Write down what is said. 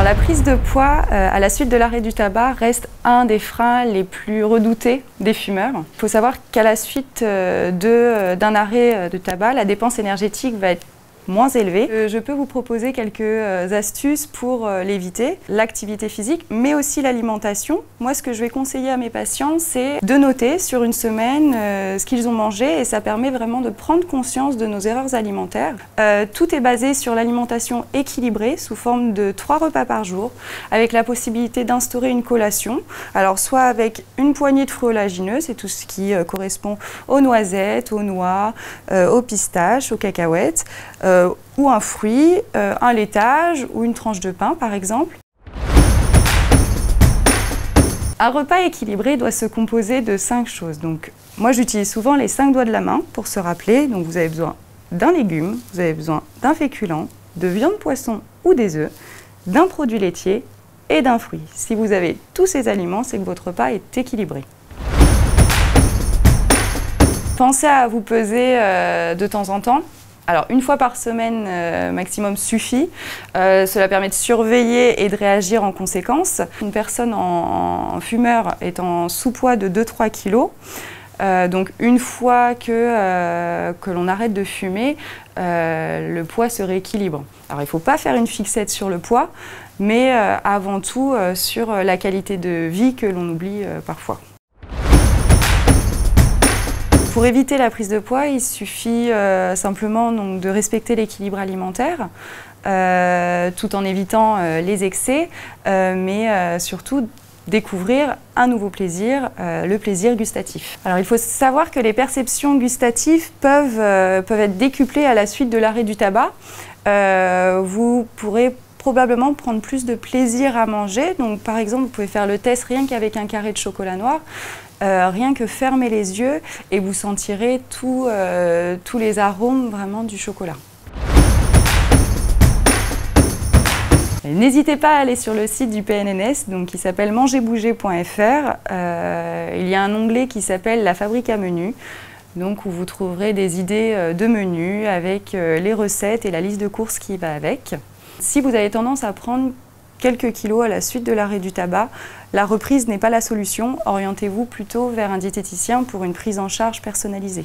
Alors la prise de poids à la suite de l'arrêt du tabac reste un des freins les plus redoutés des fumeurs. Il faut savoir qu'à la suite d'un arrêt de tabac, la dépense énergétique va être moins élevée. Je peux vous proposer quelques astuces pour l'éviter, l'activité physique, mais aussi l'alimentation. Moi, ce que je vais conseiller à mes patients, c'est de noter sur une semaine ce qu'ils ont mangé et ça permet vraiment de prendre conscience de nos erreurs alimentaires. Tout est basé sur l'alimentation équilibrée sous forme de 3 repas par jour, avec la possibilité d'instaurer une collation. Alors, soit avec une poignée de fruits oléagineux, c'est tout ce qui correspond aux noisettes, aux noix, aux pistaches, aux cacahuètes, ou un fruit, un laitage ou une tranche de pain par exemple. Un repas équilibré doit se composer de 5 choses. Donc, moi j'utilise souvent les 5 doigts de la main pour se rappeler. Donc vous avez besoin d'un légume, vous avez besoin d'un féculent, de viande, poisson ou des œufs, d'un produit laitier et d'un fruit. Si vous avez tous ces aliments, c'est que votre repas est équilibré. Pensez à vous peser de temps en temps. Alors, une fois par semaine maximum suffit. Cela permet de surveiller et de réagir en conséquence. Une personne en fumeur est en sous-poids de 2-3 kg. Donc, une fois que l'on arrête de fumer, le poids se rééquilibre. Alors, il ne faut pas faire une fixette sur le poids, mais avant tout sur la qualité de vie que l'on oublie parfois. Pour éviter la prise de poids, il suffit simplement donc, de respecter l'équilibre alimentaire tout en évitant les excès, mais surtout découvrir un nouveau plaisir, le plaisir gustatif. Alors il faut savoir que les perceptions gustatives peuvent être décuplées à la suite de l'arrêt du tabac. Vous pourrez probablement prendre plus de plaisir à manger. Donc par exemple, vous pouvez faire le test rien qu'avec un carré de chocolat noir. Rien que fermer les yeux et vous sentirez tous les arômes vraiment du chocolat. N'hésitez pas à aller sur le site du PNNS donc, qui s'appelle mangerbouger.fr. Il y a un onglet qui s'appelle la fabrique à menus, donc où vous trouverez des idées de menus avec les recettes et la liste de courses qui va avec. Si vous avez tendance à prendre quelques kilos à la suite de l'arrêt du tabac, la reprise n'est pas la solution. Orientez-vous plutôt vers un diététicien pour une prise en charge personnalisée.